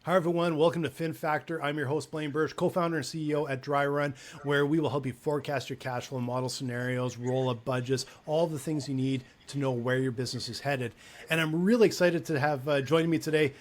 Hi, everyone. Welcome to FinFactor. I'm your host, Blaine Bertsch, co-founder and CEO at Dry Run, where we will help you forecast your cash flow, model scenarios, roll up budgets, all the things you need to know where your business is headed. And I'm really excited to have joining me today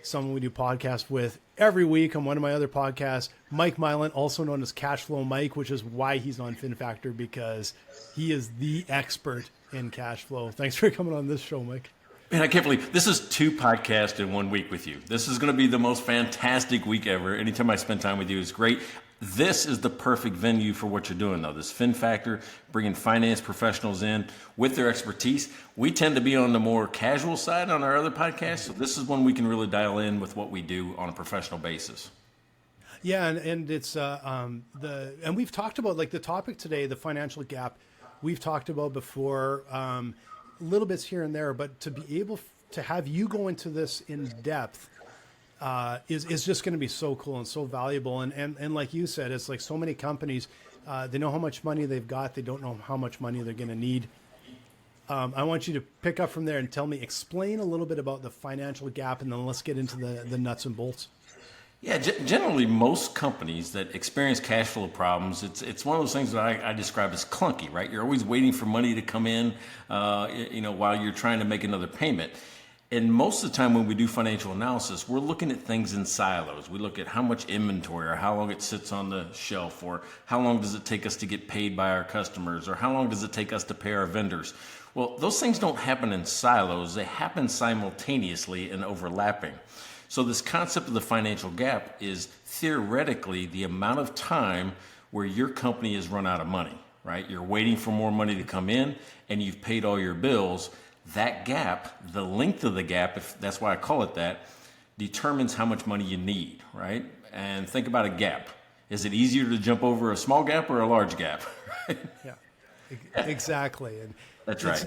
someone we do podcasts with every week on one of my other podcasts, Mike Milan, also known as Cash Flow Mike, which is why he's on FinFactor, because he is the expert in cash flow. Thanks for coming on this show, Mike. Man, I can't believe this is 2 podcasts in 1 week with you. This is going to be the most fantastic week ever. Anytime I spend time with you is great. This is the perfect venue for what you're doing, though. This FinFactor, bringing finance professionals in with their expertise. We tend to be on the more casual side on our other podcasts, so this is when we can really dial in with what we do on a professional basis. Yeah, and it's and we've talked about like the topic today, the financial gap. We've talked about before. Little bits here and there, but to be able to have you go into this in depth is just going to be so cool and so valuable. And like you said, it's like so many companies, they know how much money they've got. They don't know how much money they're going to need. I want you to pick up from there and explain a little bit about the financial gap, and then let's get into the nuts and bolts. Yeah, generally most companies that experience cash flow problems, it's one of those things that I describe as clunky, right? You're always waiting for money to come in, while you're trying to make another payment. And most of the time when we do financial analysis, we're looking at things in silos. We look at how much inventory or how long it sits on the shelf, or how long does it take us to get paid by our customers, or how long does it take us to pay our vendors. Well, those things don't happen in silos. They happen simultaneously and overlapping. So this concept of the financial gap is theoretically the amount of time where your company has run out of money, right? You're waiting for more money to come in and you've paid all your bills. That gap, the length of the gap, if that's why I call it that, determines how much money you need, right? And think about a gap. Is it easier to jump over a small gap or a large gap? Yeah, exactly. And that's right.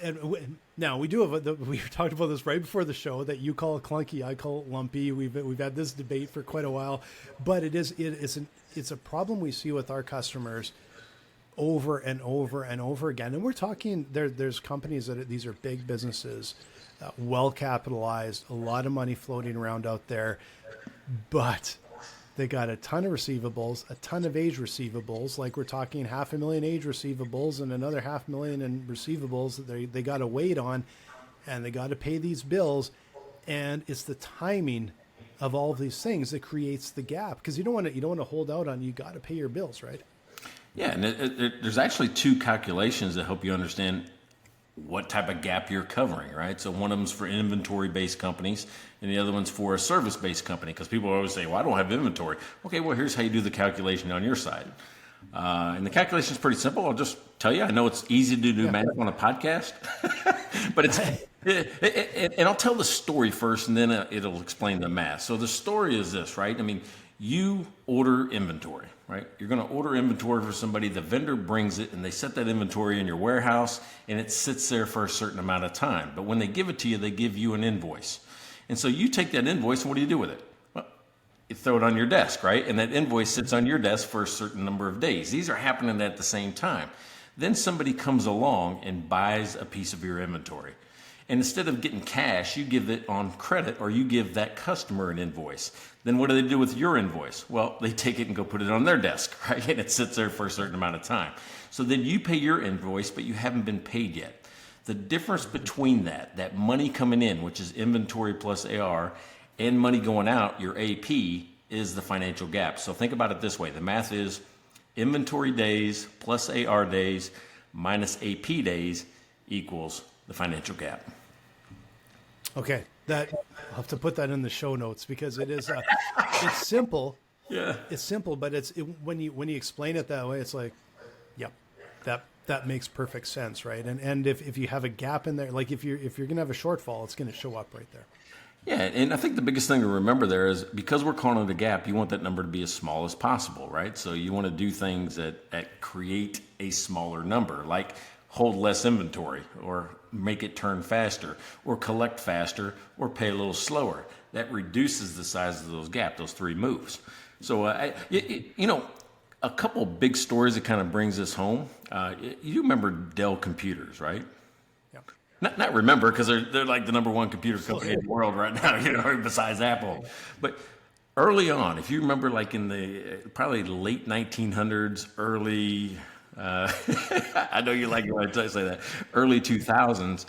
Now we do have we talked about this right before the show that you call it clunky, I call it lumpy. We've had this debate for quite a while, but it's a problem we see with our customers over and over and over again. And we're talking there's companies these are big businesses, well capitalized, a lot of money floating around out there, but they got a ton of receivables, a ton of age receivables. Like we're talking 500,000 age receivables and another 500,000 in receivables that they got to wait on, and they got to pay these bills. And it's the timing of all of these things that creates the gap, because you don't want to hold out on, you got to pay your bills, right? Yeah, and there's actually 2 calculations that help you understand what type of gap you're covering, right? So one of them's for inventory-based companies, and the other one's for a service-based company, because people always say, well, I don't have inventory. Okay, well, here's how you do the calculation on your side. And the calculation is pretty simple. I'll just tell you. I know it's easy to do math on a podcast, but and I'll tell the story first, and then it'll explain the math. So the story is this, right? I mean, you order inventory, right? You're going to order inventory for somebody. The vendor brings it, and they set that inventory in your warehouse, and it sits there for a certain amount of time. But when they give it to you, they give you an invoice. And so you take that invoice, and what do you do with it? Well, you throw it on your desk, right? And that invoice sits on your desk for a certain number of days. These are happening at the same time. Then somebody comes along and buys a piece of your inventory. And instead of getting cash, you give it on credit, or you give that customer an invoice. Then what do they do with your invoice? Well, they take it and go put it on their desk, right? And it sits there for a certain amount of time. So then you pay your invoice, but you haven't been paid yet. The difference between that money coming in, which is inventory plus AR, and money going out, your AP, is the financial gap. So think about it this way. The math is inventory days plus AR days minus AP days equals the financial gap. Okay, I'll have to put that in the show notes, because it is it's simple. Yeah, it's simple, but when you explain it that way, it's like, yep, that makes perfect sense, right? And if you have a gap in there, like if you're gonna have a shortfall, it's gonna show up right there. Yeah, and I think the biggest thing to remember there is, because we're calling it a gap, you want that number to be as small as possible, right? So you want to do things that create a smaller number, like hold less inventory, or make it turn faster, or collect faster, or pay a little slower. That reduces the size of those gaps, those 3 moves. So, a couple big stories that kind of brings this home. You remember Dell computers, right? Yeah. Not remember, because they're like the number 1 computer company in the world right now, besides Apple. But Early on, if you remember, like in the probably late 1900s, early, I know you like it when I say that, early 2000s,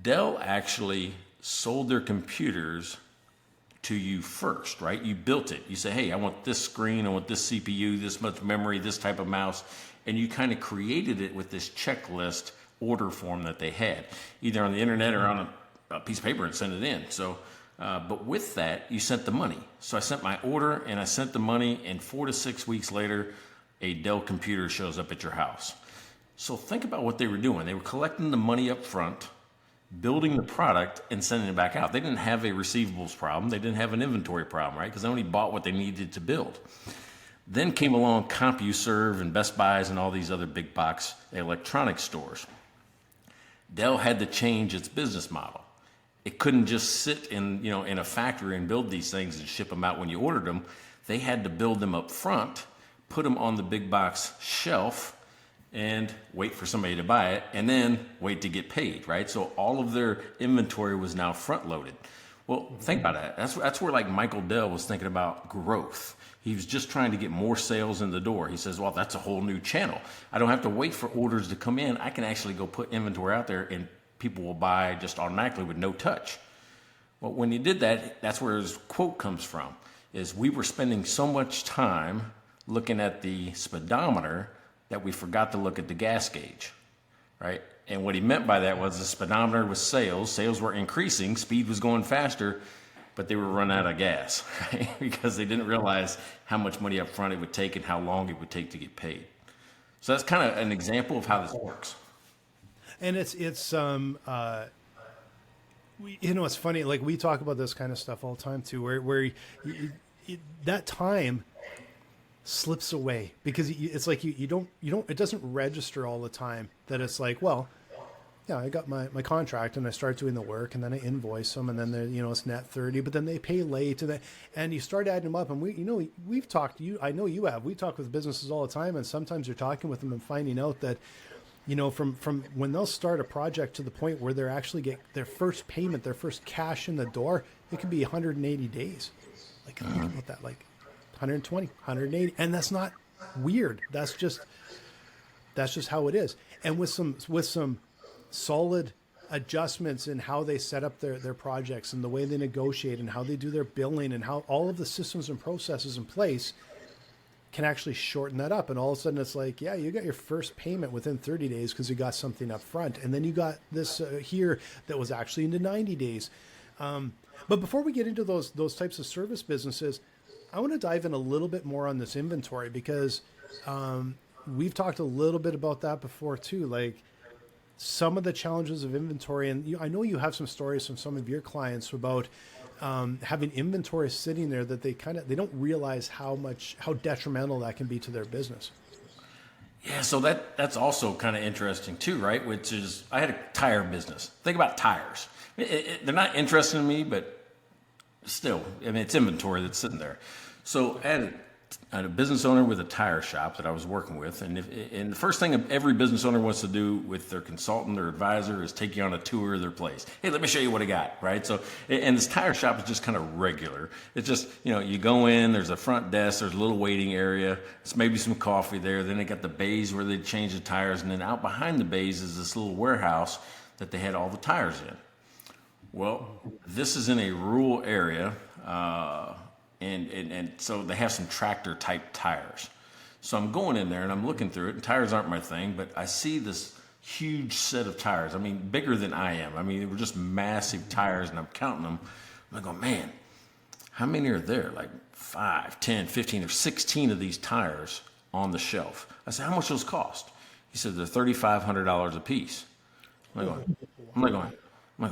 Dell actually sold their computers to you first, right? You built it. You say, hey, I want this screen, I want this CPU, this much memory, this type of mouse. And you kind of created it with this checklist order form that they had, either on the internet or on a piece of paper and sent it in. So, but with that, you sent the money. So I sent my order and I sent the money, and 4 to 6 weeks later, a Dell computer shows up at your house. So think about what they were doing. They were collecting the money up front, building the product, and sending it back out. They didn't have a receivables problem. They didn't have an inventory problem, right? Because they only bought what they needed to build. Then came along CompuServe and Best Buys and all these other big box electronic stores. Dell had to change its business model. It couldn't just sit in a factory and build these things and ship them out when you ordered them. They had to build them up front, put them on the big box shelf, and wait for somebody to buy it, and then wait to get paid, right? So all of their inventory was now front loaded. Well, think about that. That's where like Michael Dell was thinking about growth. He was just trying to get more sales in the door. He says, well, that's a whole new channel. I don't have to wait for orders to come in. I can actually go put inventory out there and people will buy just automatically with no touch. Well, when he did that, that's where his quote comes from, is we were spending so much time looking at the speedometer that we forgot to look at the gas gauge, right? And what he meant by that was the speedometer was sales. Sales were increasing, speed was going faster, but they were running out of gas, right? Because they didn't realize how much money up front it would take and how long it would take to get paid. So that's kind of an example of how this works. And it's it's funny. Like we talk about this kind of stuff all the time too, where that time slips away because it's like you don't it doesn't register all the time that it's like, well, yeah, I got my contract and I start doing the work and then I invoice them and then it's net 30, but then they pay late and you start adding them up. And we've talked to you. I know you have. We talk with businesses all the time, and sometimes you're talking with them and finding out that, from when they'll start a project to the point where they're actually get their first payment, their first cash in the door, it can be 180 days. Like think about that, like 120, 180, and that's not weird. That's just how it is. And with some solid adjustments in how they set up their projects and the way they negotiate and how they do their billing and how all of the systems and processes in place can actually shorten that up. And all of a sudden it's like, yeah, you got your first payment within 30 days because you got something up front. And then you got this here that was actually into 90 days. But before we get into those types of service businesses, I want to dive in a little bit more on this inventory because we've talked a little bit about that before too. Like some of the challenges of inventory, and I know you have some stories from some of your clients about having inventory sitting there that they don't realize how detrimental that can be to their business. Yeah, so that's also kind of interesting too, right? Which is, I had a tire business. Think about tires. They're not interesting to me, but still, I mean, it's inventory that's sitting there. So I had a business owner with a tire shop that I was working with, and the first thing every business owner wants to do with their consultant or advisor is take you on a tour of their place. Hey, let me show you what I got, right? So, and this tire shop is just kind of regular. It's just, you go in, there's a front desk, there's a little waiting area, it's maybe some coffee there, then they got the bays where they change the tires, and then out behind the bays is this little warehouse that they had all the tires in. Well, this is in a rural area, and so they have some tractor type tires. So I'm going in there and I'm looking through it, and tires aren't my thing, but I see this huge set of tires. I mean, bigger than I am. I mean, they were just massive tires, and I'm counting them. And I go, man, how many are there? Like 5, 10, 15, or 16 of these tires on the shelf. I said, how much those cost? He said, they're $3,500 a piece. I'm like going,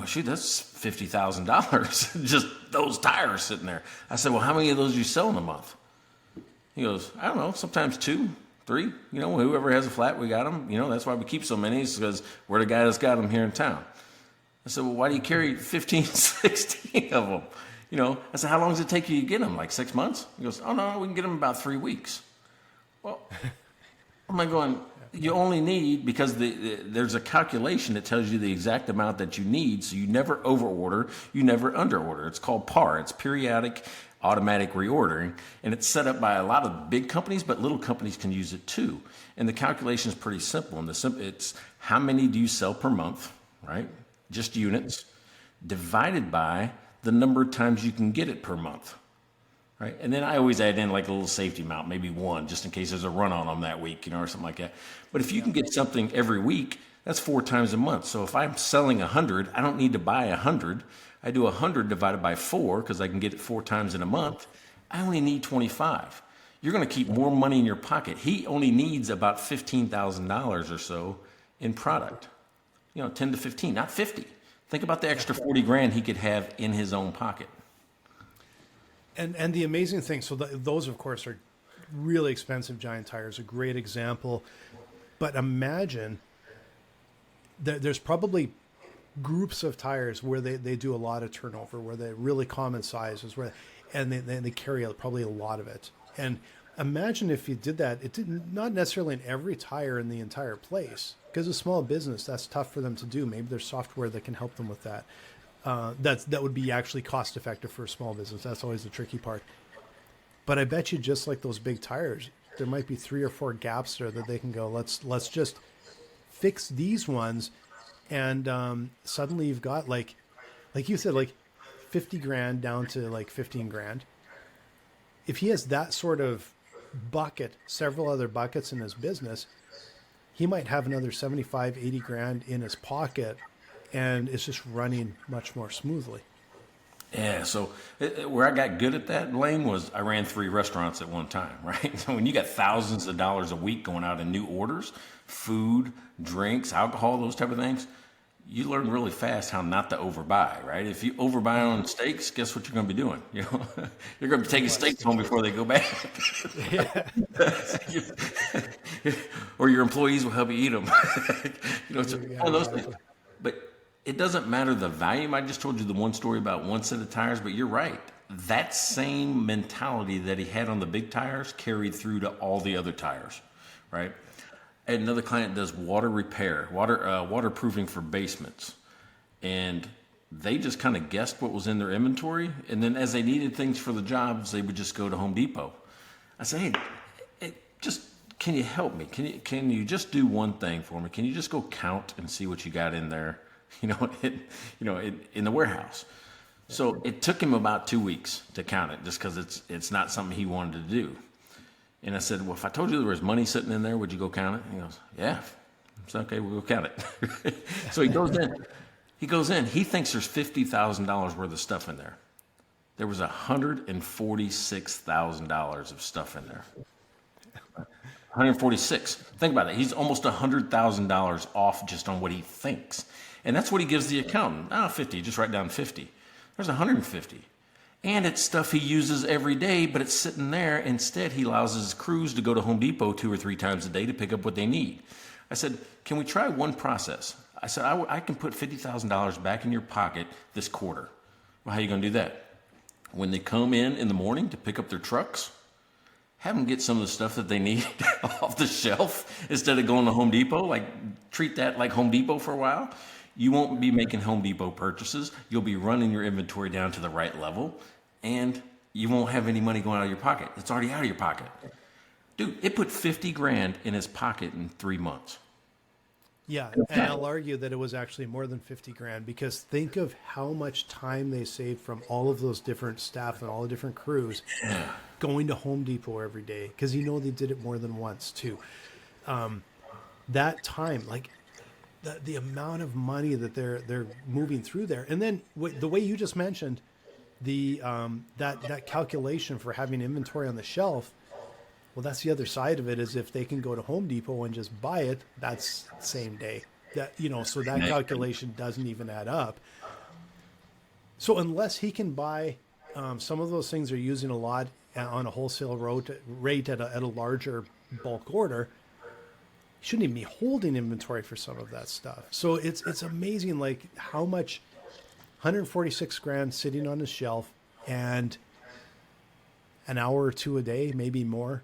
shoot, that's $50,000. Just those tires sitting there. I said, well, how many of those do you sell in a month? He goes, I don't know, sometimes 2, 3. Whoever has a flat, we got them. That's why we keep so many, is because we're the guy that's got them here in town. I said, well, why do you carry 15, 16 of them? I said, how long does it take you to get them? Like 6 months? He goes, oh, no, we can get them in about 3 weeks. Well, I'm like going, you only need, because there's a calculation that tells you the exact amount that you need, so you never overorder, you never underorder. It's called PAR. It's periodic automatic reordering, and it's set up by a lot of big companies, but little companies can use it too. And the calculation is pretty simple. And it's how many do you sell per month, right? Just units, divided by the number of times you can get it per month, right? And then I always add in like a little safety amount, maybe one, just in case there's a run on them that week, or something like that. But if you can get something every week, that's 4 times a month. So if I'm selling 100, I don't need to buy 100. I do 100 divided by 4 because I can get it 4 times in a month. I only need 25. You're going to keep more money in your pocket. He only needs about $15,000 or so in product. 10 to 15, not 50. Think about the extra 40 grand he could have in his own pocket. And the amazing thing, so those of course are really expensive giant tires, a great example. But imagine there's probably groups of tires where they do a lot of turnover, where they're really common sizes, and they carry probably a lot of it. And imagine if you did that, not necessarily in every tire in the entire place, because a small business, that's tough for them to do. Maybe there's software that can help them with that. That would be actually cost effective for a small business. That's always the tricky part. But I bet you, just like those big tires, there might be 3 or 4 gaps there that they can go, let's just fix these ones. And suddenly you've got like you said, like 50 grand down to like 15 grand. If he has that sort of bucket, several other buckets in his business, he might have another 75, 80 grand in his pocket, and it's just running much more smoothly. Yeah, so where I got good at that, Blaine, was I ran 3 restaurants at one time, right? So when you got thousands of dollars a week going out in new orders, food, drinks, alcohol, those type of things, you learn really fast how not to overbuy, right? If you overbuy on steaks, guess what you're going to be doing? You're going to be taking steaks home before they go bad. Or your employees will help you eat them. It's one of those things. But it doesn't matter the volume. I just told you the one story about one set of tires, but you're right. That same mentality that he had on the big tires carried through to all the other tires, right? I had another client that does water repair, waterproofing for basements. And they just kind of guessed what was in their inventory. And then as they needed things for the jobs, they would just go to Home Depot. I said, hey, just, can you help me? Can you just do one thing for me? Can you just go count and see what you got in there, in the warehouse? So it took him about 2 weeks to count it, just because it's not something he wanted to do. And I said, well, if I told you there was money sitting in there, would you go count it? He goes, yeah. It's okay, we'll go count it. So he goes in. He thinks there's $50,000 worth of stuff in there. There was $146,000 of stuff in there. 146. Think about it. He's almost $100,000 off just on what he thinks. And that's what he gives the accountant. 50, just write down 50. There's 150. And it's stuff he uses every day, but it's sitting there. Instead, he allows his crews to go to Home Depot 2 or 3 times a day to pick up what they need. I said, can we try one process? I said, I can put $50,000 back in your pocket this quarter. Well, how are you going to do that? When they come in the morning to pick up their trucks, have them get some of the stuff that they need off the shelf instead of going to Home Depot. Like, treat that like Home Depot for a while. You won't be making Home Depot purchases. You'll be running your inventory down to the right level, and you won't have any money going out of your pocket. It's already out of your pocket. Dude, it put 50 grand in his pocket in 3 months. Yeah, and I'll argue that it was actually more than 50 grand, because think of how much time they saved from all of those different staff and all the different crews going to Home Depot every day, because they did it more than once too. That time, like the amount of money that they're moving through there, and then the way you just mentioned, that calculation for having inventory on the shelf. Well, that's the other side of it, is if they can go to Home Depot and just buy it, that's same day. So that calculation doesn't even add up. So unless he can buy some of those things they're using a lot on a wholesale rate at a larger bulk order, he shouldn't even be holding inventory for some of that stuff. So it's amazing, like how much 146 grand sitting on his shelf, and an hour or 2 a day, maybe more,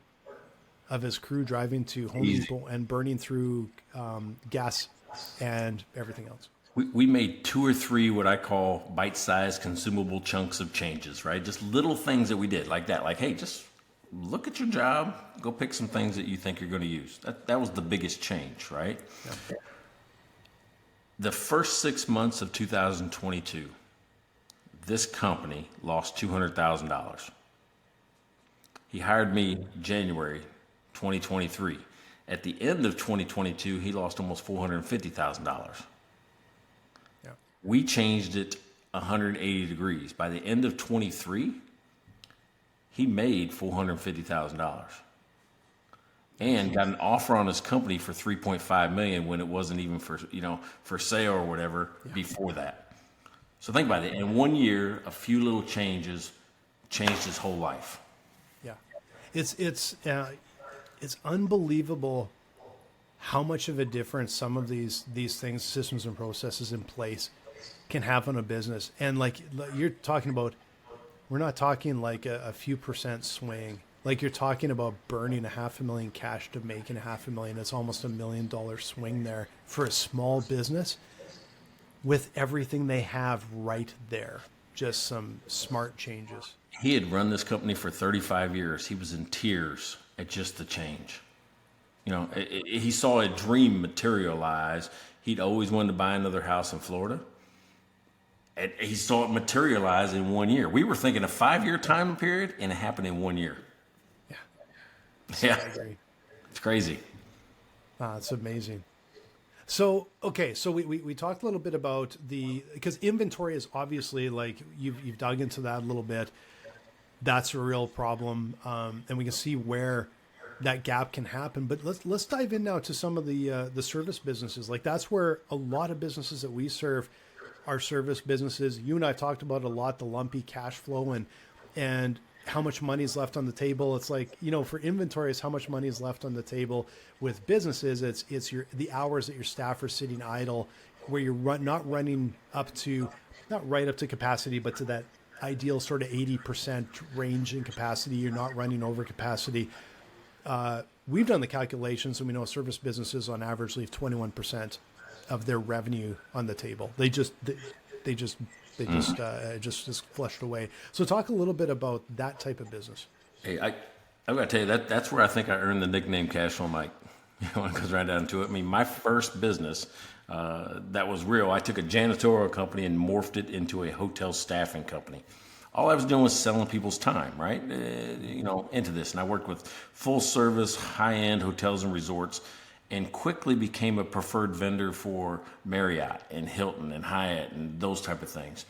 of his crew driving to Home Depot and burning through gas and everything else. We made two or three what I call bite-sized consumable chunks of changes, right? Just little things that we did like that. Like, hey, just look at your job, go pick some things that you think you're going to use. That was the biggest change, right? Yeah. The first 6 months of 2022, this company lost $200,000. He hired me January 2023. At the end of 2022, he lost almost $450,000. Yeah. We changed it 180 degrees. By the end of 23, he made $450,000 and got an offer on his company for $3.5 million when it wasn't even for sale or whatever before that. So think about it. In 1 year, a few little changes changed his whole life. Yeah, it's unbelievable how much of a difference some of these things, systems and processes in place, can have on a business. And like you're talking about, we're not talking like a few percent swing. Like you're talking about burning $500,000 cash to making $500,000. It's almost $1 million swing there for a small business with everything they have right there. Just some smart changes. He had run this company for 35 years. He was in tears at just the change. He saw a dream materialize. He'd always wanted to buy another house in Florida. And he saw it materialize in 1 year. We were thinking a 5-year time period, and it happened in 1 year. Yeah. It's crazy. It's amazing. So, okay. So we talked a little bit about because inventory is obviously, like, you've dug into that a little bit. That's a real problem. And we can see where that gap can happen, but let's dive in now to some of the service businesses. Like that's where a lot of businesses that we serve are service businesses. You and I talked about it a lot, the lumpy cash flow and how much money is left on the table. It's like, for inventory, it's how much money is left on the table. With businesses, it's the hours that your staff are sitting idle, where you're not right up to capacity, but to that ideal sort of 80% range in capacity. You're not running over capacity. We've done the calculations, and we know service businesses on average leave 21% of their revenue on the table. They just flushed away. So talk a little bit about that type of business. Hey, I've got to tell you that's where I think I earned the nickname Cash Flow Mike. When it goes right down to it. I mean, my first business that was real. I took a janitorial company and morphed it into a hotel staffing company. All I was doing was selling people's time, right? Into this. And I worked with full service, high-end hotels and resorts, and quickly became a preferred vendor for Marriott and Hilton and Hyatt and those type of things.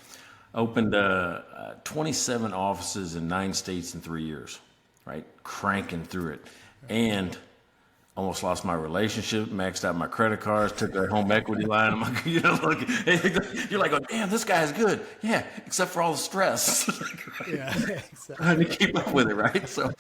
Opened 27 offices in 9 states in 3 years, right? Cranking through it. And almost lost my relationship, maxed out my credit cards, took their home equity line. I'm like, you're like, oh, damn, this guy's good. Yeah, except for all the stress. Yeah, exactly. I had to keep up with it, right? So,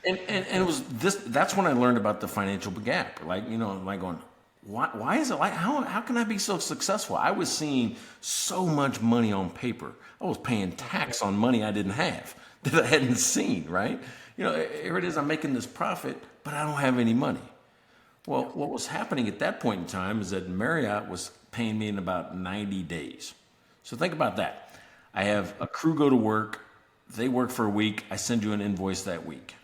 and it was this. That's when I learned about the financial gap. Like, am I going? Why is it like? How can I be so successful? I was seeing so much money on paper. I was paying tax on money I didn't have that I hadn't seen. Right? Here it is. I'm making this profit, but I don't have any money. Well, what was happening at that point in time is that Marriott was paying me in about 90 days. So think about that. I have a crew go to work. They work for a week. I send you an invoice that week.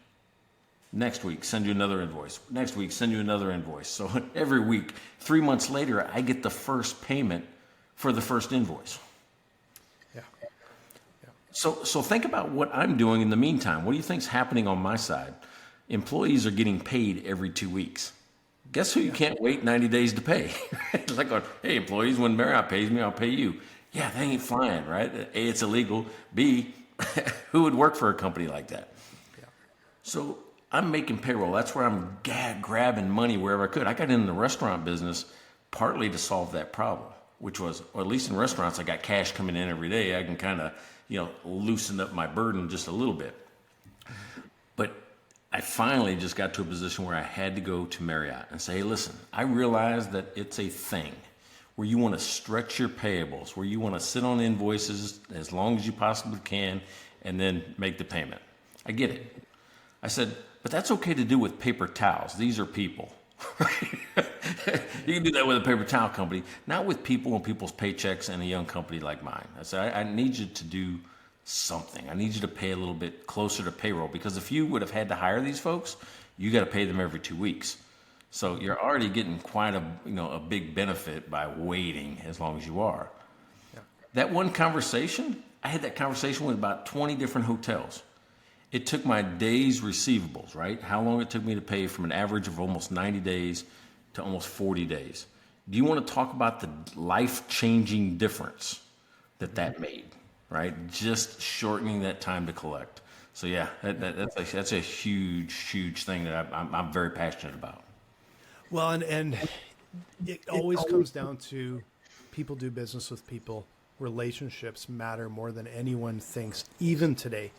Next week, send you another invoice. Next week, send you another invoice. So every week, 3 months later, I get the first payment for the first invoice. Yeah. So think about what I'm doing in the meantime. What do you think's happening on my side? Employees are getting paid every 2 weeks. Guess who you can't wait 90 days to pay? It's like, hey, employees, when Marriott pays me, I'll pay you. Yeah, they ain't flying, right? A, it's illegal. B, who would work for a company like that? Yeah. So I'm making payroll. That's where I'm grabbing money wherever I could. I got in the restaurant business partly to solve that problem, which was, or at least in restaurants, I got cash coming in every day. I can kind of, loosen up my burden just a little bit. But I finally just got to a position where I had to go to Marriott and say, hey, listen, I realize that it's a thing where you want to stretch your payables, where you want to sit on invoices as long as you possibly can and then make the payment. I get it. I said, but that's okay to do with paper towels. These are people. You can do that with a paper towel company, not with people and people's paychecks and a young company like mine. I say, I need you to do something. I need you to pay a little bit closer to payroll, because if you would have had to hire these folks, you got to pay them every 2 weeks. So you're already getting quite a big benefit by waiting as long as you are. Yeah. That one conversation, I had that conversation with about 20 different hotels. It took my days receivables, right? How long it took me to pay from an average of almost 90 days to almost 40 days. Do you want to talk about the life-changing difference that made, right? Just shortening that time to collect. So yeah, that's a huge thing that I'm very passionate about. Well, and it always comes down to people do business with people. Relationships matter more than anyone thinks, even today.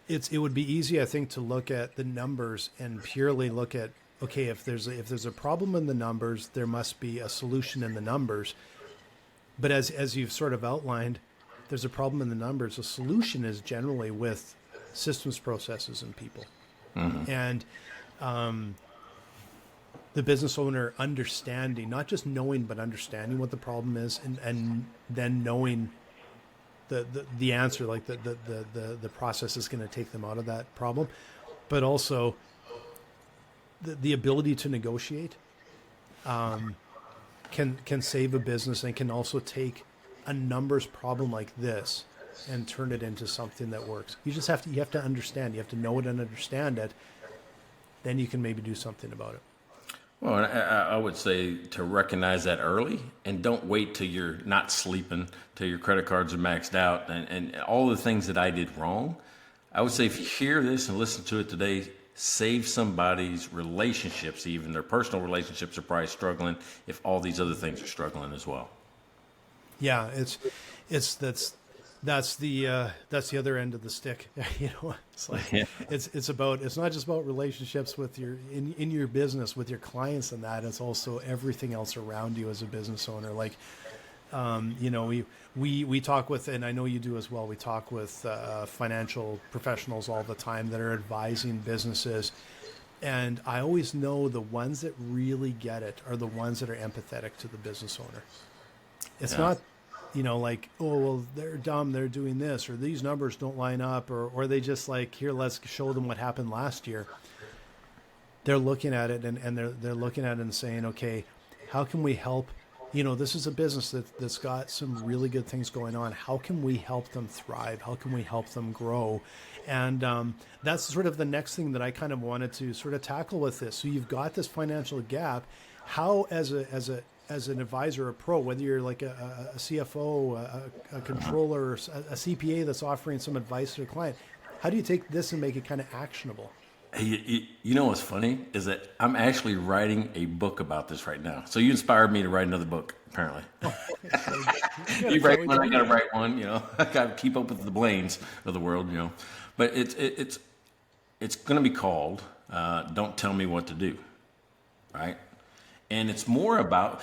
It would be easy, I think, to look at the numbers and purely look at, okay, if there's a problem in the numbers, there must be a solution in the numbers. But as you've sort of outlined, there's a problem in the numbers. The solution is generally with systems, processes, and people. Mm-hmm. And the business owner understanding, not just knowing, but understanding what the problem is, and then knowing the answer, like the process is going to take them out of that problem, but also the ability to negotiate can save a business, and can also take a numbers problem like this and turn it into something that works. You have to understand. You have to know it and understand it. Then you can maybe do something about it. Well, I would say to recognize that early, and don't wait till you're not sleeping, till your credit cards are maxed out, and all the things that I did wrong. I would say if you hear this and listen to it today, save somebody's relationships, even their personal relationships are probably struggling if all these other things are struggling as well. Yeah, that's the other end of the stick. It's like it's not just about relationships with in your business with your clients and that. It's also everything else around you as a business owner. Like, we talk with, and I know you do as well. We talk with financial professionals all the time that are advising businesses, and I always know the ones that really get it are the ones that are empathetic to the business owner. It's not, like, oh, well, they're dumb, they're doing this, or these numbers don't line up, or they just like, here, let's show them what happened last year. They're looking at it and they're looking at it and saying, okay, how can we help? This is a business that's got some really good things going on. How can we help them thrive? How can we help them grow? And that's sort of the next thing that I kind of wanted to sort of tackle with this. So you've got this financial gap. How, as an advisor or pro, whether you're like a CFO, a controller, a CPA that's offering some advice to a client, how do you take this and make it kind of actionable? Hey, you know what's funny is that I'm actually writing a book about this right now. So you inspired me to write another book, apparently. You write one, I got to write one. I got to keep up with the Blaines of the world. But it's going to be called "Don't Tell Me What to Do," right? And it's more about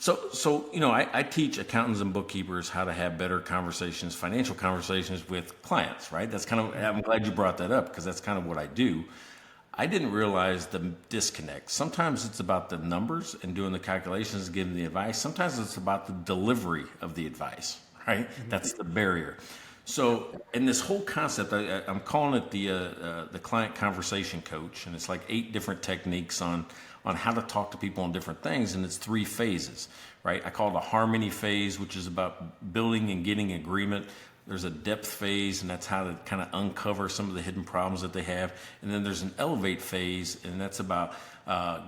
I teach accountants and bookkeepers how to have better conversations, financial conversations with clients, right? I'm glad you brought that up, because that's kind of what I do. I didn't realize the disconnect. Sometimes it's about the numbers and doing the calculations, giving the advice. Sometimes it's about the delivery of the advice, right? Mm-hmm. That's the barrier. So, in this whole concept, I'm calling it the client conversation coach, and it's like 8 different techniques on how to talk to people on different things, and it's 3 phases, right? I call it a harmony phase, which is about building and getting agreement. There's a depth phase, and that's how to kind of uncover some of the hidden problems that they have. And then there's an elevate phase, and that's about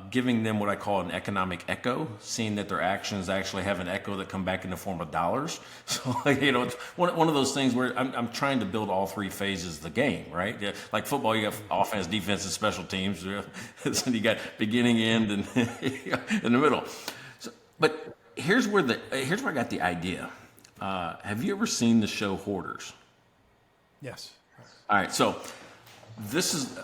giving them what I call an economic echo, seeing that their actions actually have an echo that come back in the form of dollars. So, it's one of those things where I'm trying to build all 3 phases of the game, right? Yeah, like football, you got offense, defense, and special teams. So you got beginning, end, and in the middle. So, but here's where I got the idea. Have you ever seen the show Hoarders? Yes. All right. So this is,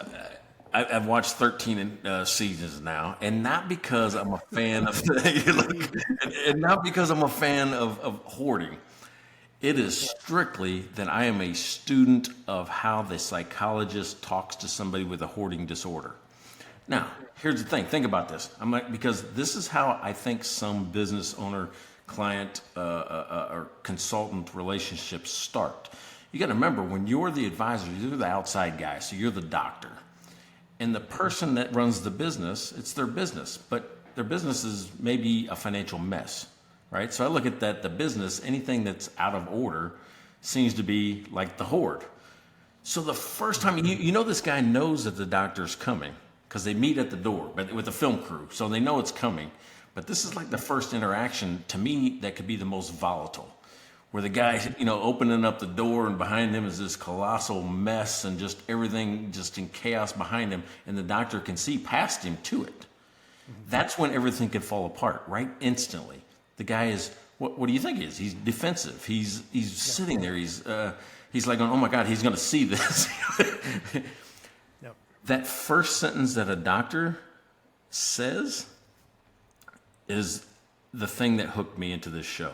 I've watched 13 seasons now, and not because I'm a fan of, and not because I'm a fan of hoarding. It is strictly that I am a student of how the psychologist talks to somebody with a hoarding disorder. Now, here's the thing. Think about this. I'm like, because this is how I think some business owner, client, or consultant relationships start. You got to remember, when you're the advisor, you're the outside guy, so you're the doctor. And the person that runs the business, it's their business, but their business is maybe a financial mess, right? So I look at that, the business, anything that's out of order seems to be like the horde. So the first time, you know this guy knows that the doctor's coming because they meet at the door, but with the film crew, so they know it's coming. But this is like the first interaction, to me, that could be the most volatile, where the guy, opening up the door and behind him is this colossal mess and just everything just in chaos behind him, and the doctor can see past him to it. That's when everything could fall apart, right? Instantly. The guy is, what do you think he is? He's defensive. He's sitting there. He's like, oh my God, he's going to see this. Yep. That first sentence that a doctor says is the thing that hooked me into this show.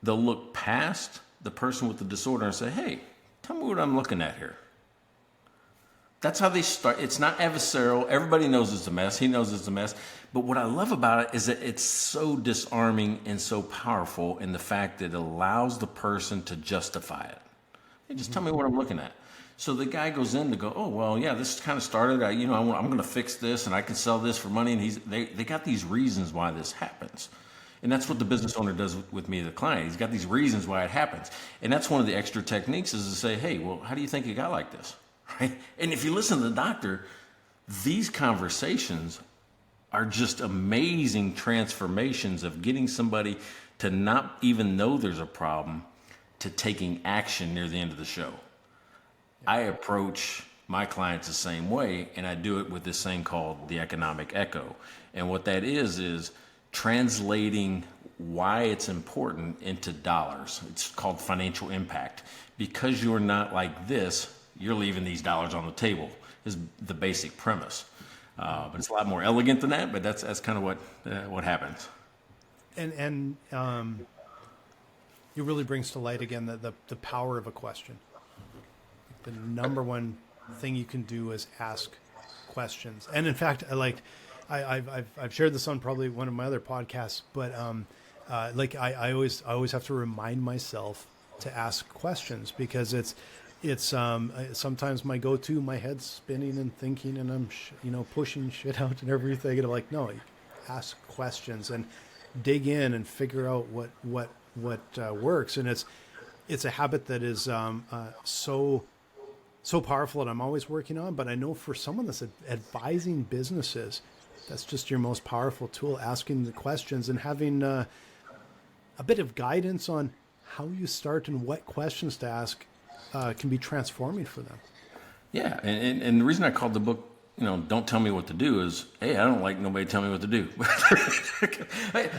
They'll look past the person with the disorder and say, hey, tell me what I'm looking at here. That's how they start. It's not adversarial. Everybody knows it's a mess. He knows it's a mess. But what I love about it is that it's so disarming and so powerful in the fact that it allows the person to justify it. Hey, just tell me what I'm looking at. So the guy goes in to go, oh, well, yeah, this kind of started. I'm going to fix this and I can sell this for money. And they got these reasons why this happens. And that's what the business owner does with me, the client. He's got these reasons why it happens. And that's one of the extra techniques is to say, hey, well, how do you think it got like this? Right? And if you listen to the doctor, these conversations are just amazing transformations of getting somebody to not even know there's a problem to taking action near the end of the show. I approach my clients the same way, and I do it with this thing called the economic echo. And what that is translating why it's important into dollars. It's called financial impact. Because you're not like this, you're leaving these dollars on the table is the basic premise. But it's a lot more elegant than that, but that's kind of what happens. And it really brings to light again the power of a question. The number one thing you can do is ask questions. And in fact, I've shared this on probably one of my other podcasts, but I always have to remind myself to ask questions because it's sometimes my go-to, my head's spinning and thinking, and I'm pushing shit out and everything, and I'm like, no, ask questions and dig in and figure out what works, and it's a habit that is so powerful, and I'm always working on. But I know for someone that's advising businesses, that's just your most powerful tool, asking the questions and having a bit of guidance on how you start and what questions to ask can be transforming for them. Yeah, and the reason I called the book, Don't Tell Me What to Do is, hey, I don't like nobody tell me what to do.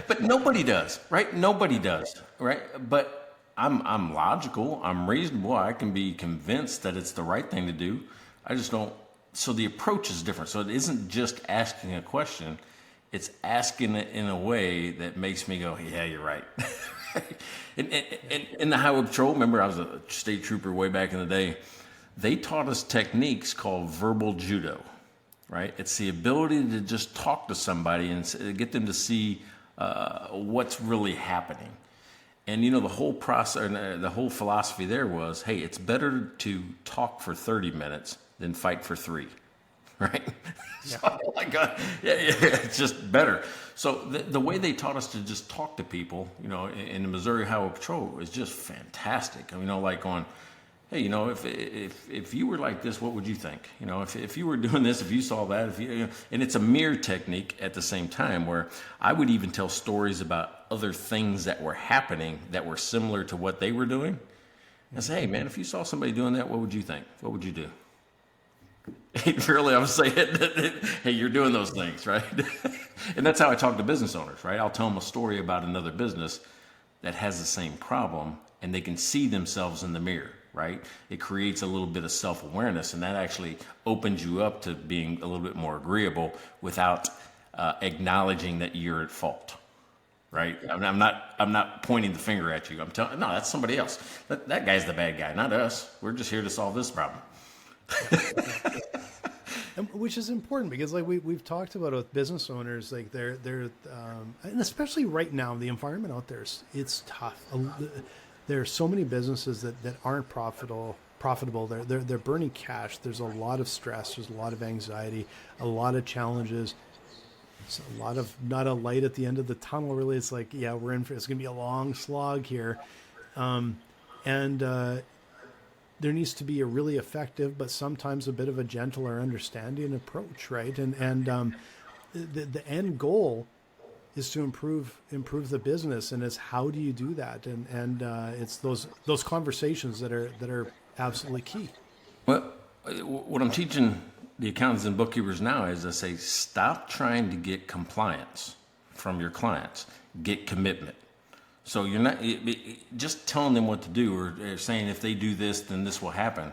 But nobody does, right? Nobody does, right? But I'm logical, I'm reasonable, I can be convinced that it's the right thing to do. I just don't. So the approach is different. So it isn't just asking a question, it's asking it in a way that makes me go, yeah, you're right. And in the highway patrol, remember I was a state trooper way back in the day, they taught us techniques called verbal judo, right? It's the ability to just talk to somebody and get them to see what's really happening. And the whole process, the whole philosophy there was, hey, it's better to talk for 30 minutes than fight for 3, right? Yeah. So, oh my God, yeah, it's just better. So the way they taught us to just talk to people, in the Missouri Highway Patrol is just fantastic. Like on, hey, if you were like this, what would you think? If you were doing this, if you saw that, and it's a mirror technique at the same time where I would even tell stories about other things that were happening that were similar to what they were doing. And say, hey man, if you saw somebody doing that, what would you think? What would you do? Really, I'm saying, hey, you're doing those things, right? And that's how I talk to business owners, right? I'll tell them a story about another business that has the same problem, and they can see themselves in the mirror, right? It creates a little bit of self-awareness, and that actually opens you up to being a little bit more agreeable without acknowledging that you're at fault, right? I'm not pointing the finger at you. I'm telling, no, that's somebody else. That guy's the bad guy, not us. We're just here to solve this problem. And which is important because like we've talked about with business owners, like they're and especially right now, the environment out there it's tough. There are so many businesses that aren't profitable. They're burning cash. There's a lot of stress. There's a lot of anxiety, a lot of challenges. It's a lot of not a light at the end of the tunnel. Really, it's like, yeah, we're in for it's going to be a long slog here, and there needs to be a really effective, but sometimes a bit of a gentler, understanding approach, right? And the end goal is to improve the business, and it's how do you do that? And it's those conversations that are absolutely key. Well, what I'm teaching the accountants and bookkeepers now is I say, stop trying to get compliance from your clients, get commitment. So you're not just telling them what to do or saying if they do this, then this will happen.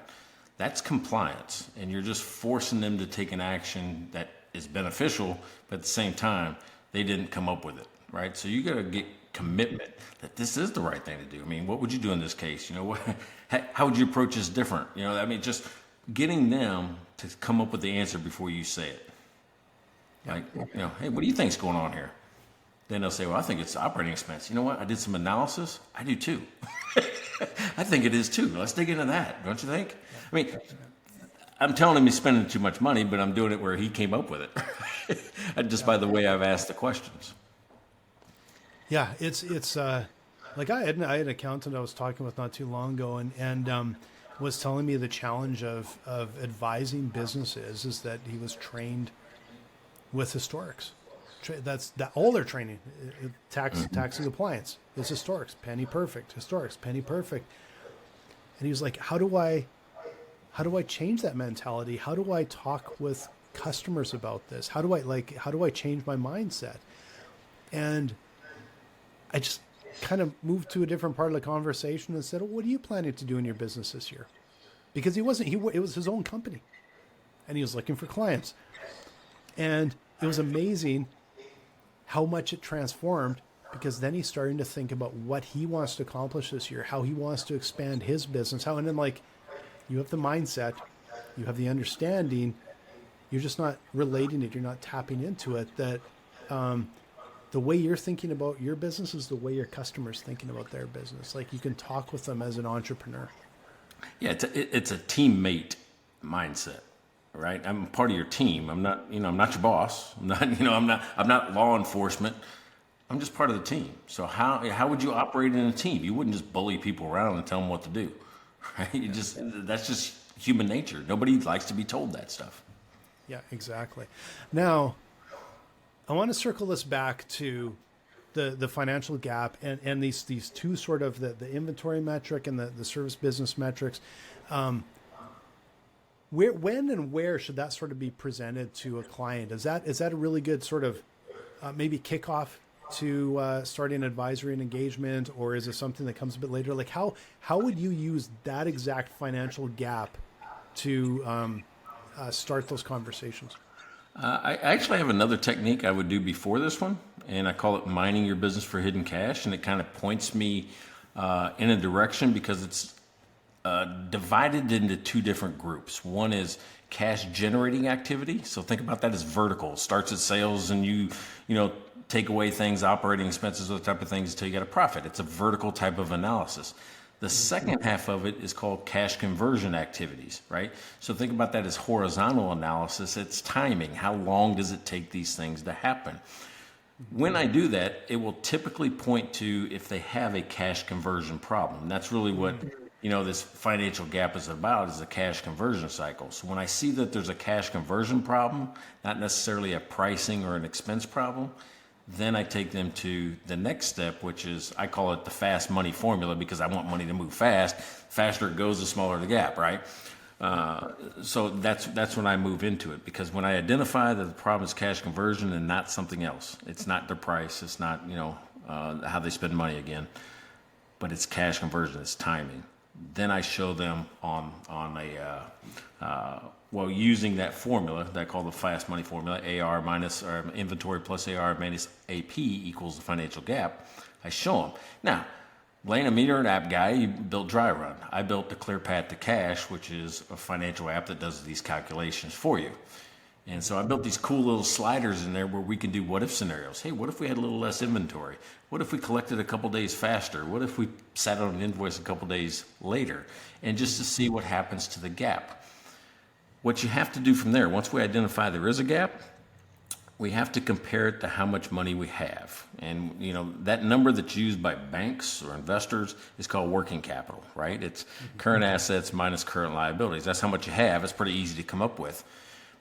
That's compliance. And you're just forcing them to take an action that is beneficial, but at the same time, they didn't come up with it, right? So you got to get commitment that this is the right thing to do. I mean, what would you do in this case? You know, how would you approach this different? You know, I mean, just getting them to come up with the answer before you say it. Like, you know, hey, what do you think's going on here? Then they'll say, well, I think it's operating expense. You know what? I did some analysis. I do too. I think it is too. Let's dig into that. Don't you think? I mean, I'm telling him he's spending too much money, but I'm doing it where he came up with it. Just by the way I've asked the questions. Yeah, it's like I had an accountant I was talking with not too long ago, and was telling me the challenge of advising businesses is that he was trained with historics. That's all their training. Tax and compliance is historics, penny perfect, historics, penny perfect. And he was like, how do I change that mentality? How do I talk with customers about this? How do I change my mindset? And I just kind of moved to a different part of the conversation and said, well, what are you planning to do in your business this year? Because it was his own company and he was looking for clients. And it was amazing how much it transformed, because then he's starting to think about what he wants to accomplish this year, how he wants to expand his business, and then like, you have the mindset, you have the understanding, you're just not relating it, you're not tapping into it, that the way you're thinking about your business is the way your customer's thinking about their business. Like, you can talk with them as an entrepreneur. Yeah, it's a teammate mindset, right? I'm part of your team. I'm not your boss. I'm not law enforcement. I'm just part of the team. So how would you operate in a team? You wouldn't just bully people around and tell them what to do, right? That's just human nature. Nobody likes to be told that stuff. Yeah, exactly. Now, I want to circle this back to the financial gap and these two sort of the inventory metric and the service business metrics. When and where should that sort of be presented to a client? Is that a really good sort of maybe kickoff to starting an advisory and engagement, or is it something that comes a bit later? Like how would you use that exact financial gap to start those conversations? I actually have another technique I would do before this one, and I call it mining your business for hidden cash, and it kind of points me in a direction because it's divided into two different groups. One is cash generating activity. So think about that as vertical. It starts at sales and you take away things, operating expenses, those type of things until you get a profit. It's a vertical type of analysis. The second half of it is called cash conversion activities, right? So think about that as horizontal analysis. It's timing. How long does it take these things to happen? When I do that, it will typically point to if they have a cash conversion problem. That's really what this financial gap is about, is a cash conversion cycle. So when I see that there's a cash conversion problem, not necessarily a pricing or an expense problem, then I take them to the next step, which is, I call it the fast money formula, because I want money to move fast. Faster it goes, the smaller the gap, right? So that's when I move into it, because when I identify that the problem is cash conversion and not something else, it's not their price, it's not how they spend money again, but it's cash conversion, it's timing. Then I show them on using that formula that I call the fast money formula, AR minus or inventory plus AR minus AP equals the financial gap. I show them. Now, Blaine, I mean, you're an app guy. You built Dry Run. I built the Clear Path to Cash, which is a financial app that does these calculations for you. And so I built these cool little sliders in there where we can do what if scenarios. Hey, what if we had a little less inventory? What if we collected a couple days faster? What if we sat on an invoice a couple days later? And just to see what happens to the gap. What you have to do from there, once we identify there is a gap, we have to compare it to how much money we have. And that number that's used by banks or investors is called working capital, right? It's current assets minus current liabilities. That's how much you have. It's pretty easy to come up with.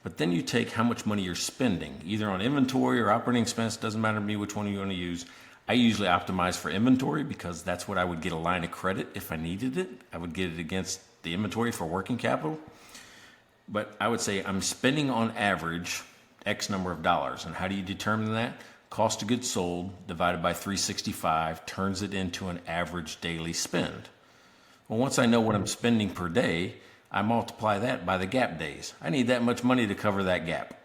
But then you take how much money you're spending, either on inventory or operating expense, doesn't matter to me which one you want to use. I usually optimize for inventory because that's what I would get a line of credit if I needed it. I would get it against the inventory for working capital. But I would say I'm spending on average X number of dollars. And how do you determine that? Cost of goods sold divided by 365 turns it into an average daily spend. Well, once I know what I'm spending per day, I multiply that by the gap days. I need that much money to cover that gap.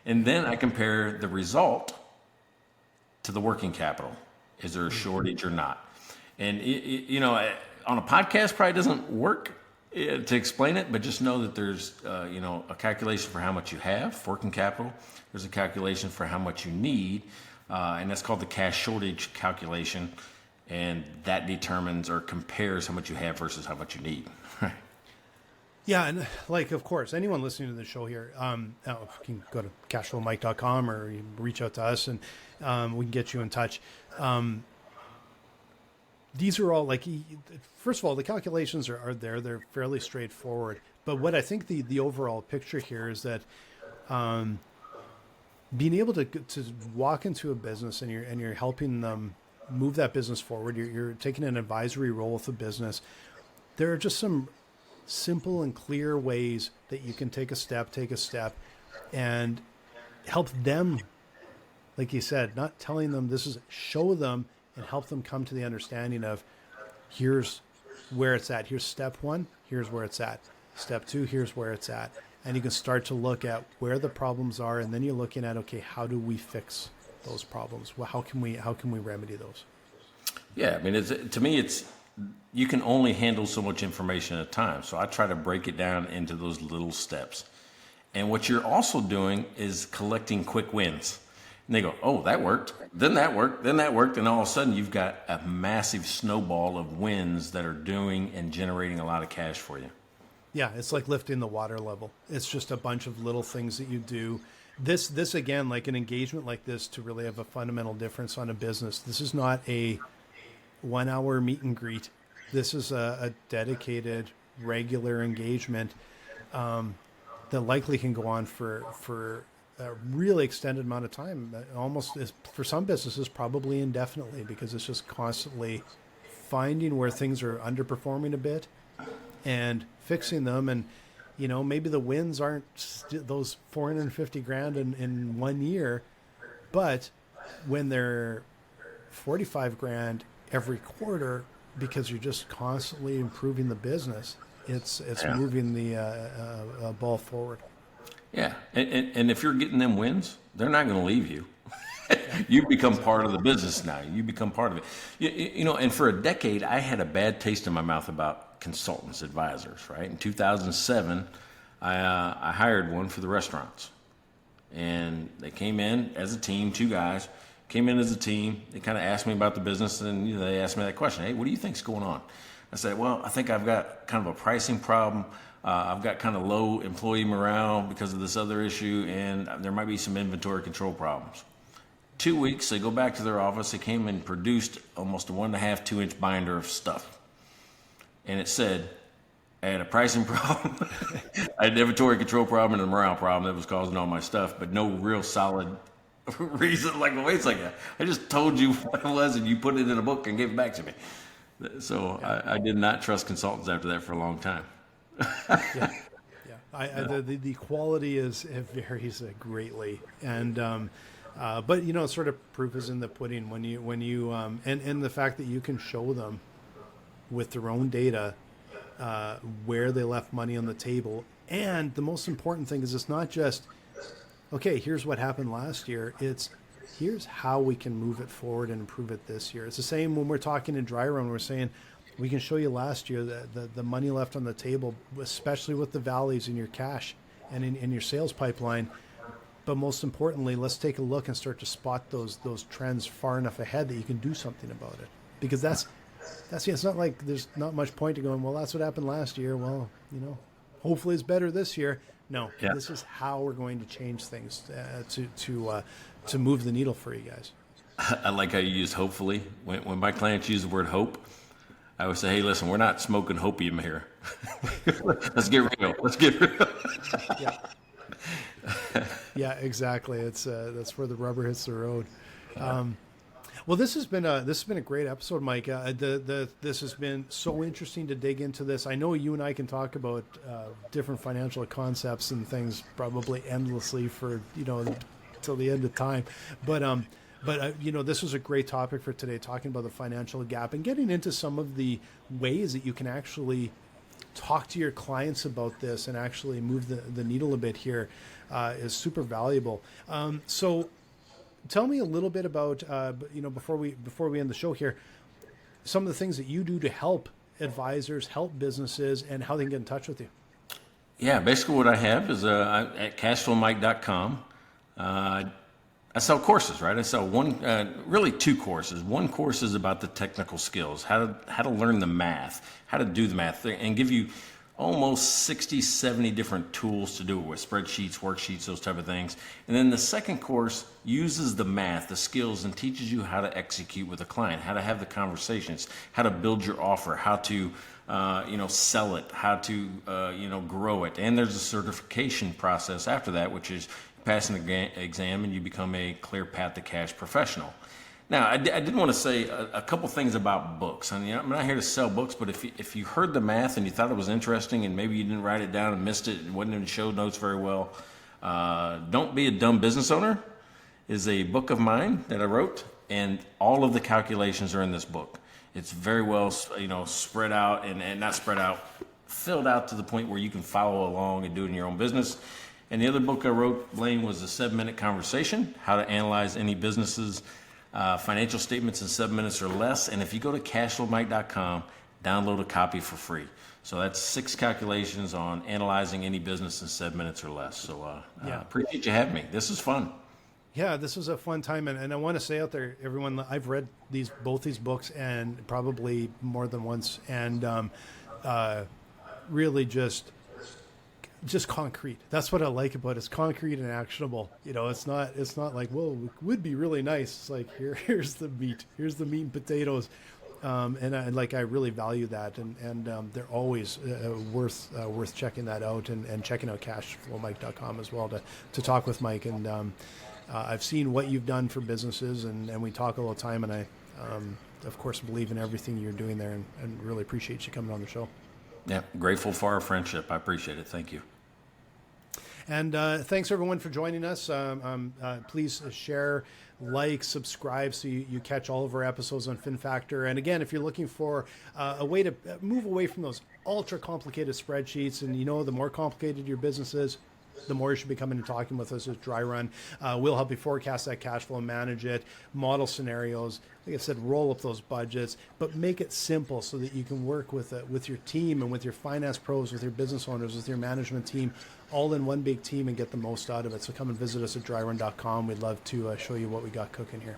And then I compare the result to the working capital. Is there a shortage or not? And, on a podcast probably doesn't work to explain it, but just know that there's, a calculation for how much you have, working capital. There's a calculation for how much you need, and that's called the cash shortage calculation. And that determines or compares how much you have versus how much you need. Yeah, and of course, anyone listening to the show here, you can go to cashflowmike.com or you can reach out to us and we can get you in touch. These are all first of all, the calculations are there. They're fairly straightforward. But what I think the overall picture here is that being able to walk into a business and you're helping them move that business forward, you're taking an advisory role with the business. There are just some simple and clear ways that you can take a step and help them, like you said, not telling them show them and help them come to the understanding of here's where it's at. Here's step one. Here's where it's at. Step two. Here's where it's at. And you can start to look at where the problems are. And then you're looking at, okay, how do we fix those problems? Well, how can we remedy those? Yeah. I mean, to me, you can only handle so much information at a time. So I try to break it down into those little steps. And what you're also doing is collecting quick wins. And they go, oh, that worked. Then that worked. Then that worked. And all of a sudden you've got a massive snowball of wins that are doing and generating a lot of cash for you. Yeah, it's like lifting the water level. It's just a bunch of little things that you do. This again, like an engagement like this to really have a fundamental difference on a business. This is not a 1 hour meet and greet. This is a dedicated, regular engagement that likely can go on for a really extended amount of time. Almost for some businesses, probably indefinitely, because it's just constantly finding where things are underperforming a bit and fixing them. And maybe the wins aren't those $450,000 in 1 year, but when they're $45,000 every quarter, because you're just constantly improving the business, it's moving the ball forward. Yeah, and if you're getting them wins, they're not going to leave you. You become part of the business now. You become part of it. And for a decade, I had a bad taste in my mouth about consultants, advisors, right? In 2007, I hired one for the restaurants. And they came in as a team, two guys, came in as a team. They kind of asked me about the business, and they asked me that question, hey, what do you think's going on? I said, well, I think I've got kind of a pricing problem. I've got kind of low employee morale because of this other issue, and there might be some inventory control problems. 2 weeks, they go back to their office. They came and produced almost a 1.5, 2-inch binder of stuff. And it said, I had a pricing problem, I had an inventory control problem, and a morale problem that was causing all my stuff, but no real solid reason. Like, well, wait a second. I just told you what it was, and you put it in a book and gave it back to me. So I did not trust consultants after that for a long time. The quality varies greatly, and but sort of proof is in the pudding when you and the fact that you can show them with their own data where they left money on the table. And the most important thing is it's not just, okay, here's what happened last year. It's here's how we can move it forward and improve it this year. It's the same when we're talking in dry run. We're saying we can show you last year the money left on the table, especially with the valleys in your cash and in your sales pipeline. But most importantly, let's take a look and start to spot those trends far enough ahead that you can do something about it. Because that's it's not like there's not much point to going, well, that's what happened last year. Well, hopefully it's better this year. No, This is how we're going to change things to move the needle for you guys. I like how you use hopefully. When my clients use the word hope, I would say, hey, listen, we're not smoking hopium here. Let's get real. Yeah. Yeah, exactly. It's that's where the rubber hits the road. Well, this has been a great episode, Mike. This has been so interesting to dig into this. I know you and I can talk about different financial concepts and things probably endlessly for till the end of time, but this was a great topic for today, talking about the financial gap and getting into some of the ways that you can actually talk to your clients about this and actually move the needle a bit here is super valuable. So tell me a little bit about, before we end the show here, some of the things that you do to help advisors, help businesses, and how they can get in touch with you. Yeah, basically what I have is at cashflowmike.com. I sell courses, right? I sell really two courses. One course is about the technical skills, how to learn the math, how to do the math, and give you almost 60, 70 different tools to do it with, spreadsheets, worksheets, those type of things. And then the second course uses the math, the skills, and teaches you how to execute with a client, how to have the conversations, how to build your offer, how to sell it, how to grow it. And there's a certification process after that, which is pass an exam and you become a clear path to cash professional. Now, I did want to say a couple things about books. I mean, I'm not here to sell books, but if you heard the math and you thought it was interesting and maybe you didn't write it down and missed it and wasn't in the show notes very well, Don't Be a Dumb Business Owner is a book of mine that I wrote, and all of the calculations are in this book. It's very well, spread out and not spread out, filled out to the point where you can follow along and do it in your own business. And the other book I wrote, Blaine, was a 7-minute conversation, how to analyze any business's financial statements in 7 minutes or less. And if you go to cashflowmike.com, download a copy for free. So that's 6 calculations on analyzing any business in 7 minutes or less. So appreciate you having me. This is fun. Yeah, this was a fun time. And I want to say out there, everyone, I've read both these books and probably more than once. And really just concrete. That's what I like about it. It's concrete and actionable. It's not like, well, it would be really nice. It's like, here's the meat. Here's the meat and potatoes. And I really value that. And they're always worth checking that out and checking out cashflowmike.com as well to talk with Mike. And I've seen what you've done for businesses and we talk all the time. And I, of course, believe in everything you're doing there and really appreciate you coming on the show. Yeah, grateful for our friendship. I appreciate it. Thank you. And thanks, everyone, for joining us. Please share, like, subscribe so you catch all of our episodes on FinFactor. And again, if you're looking for a way to move away from those ultra complicated spreadsheets, and the more complicated your business is, the more you should be coming and talking with us at Dry Run. We'll help you forecast that cash flow, manage it, model scenarios, like I said, roll up those budgets, but make it simple so that you can work with your team and with your finance pros, with your business owners, with your management team, all in one big team and get the most out of it. So come and visit us at dryrun.com. We'd love to show you what we got cooking here.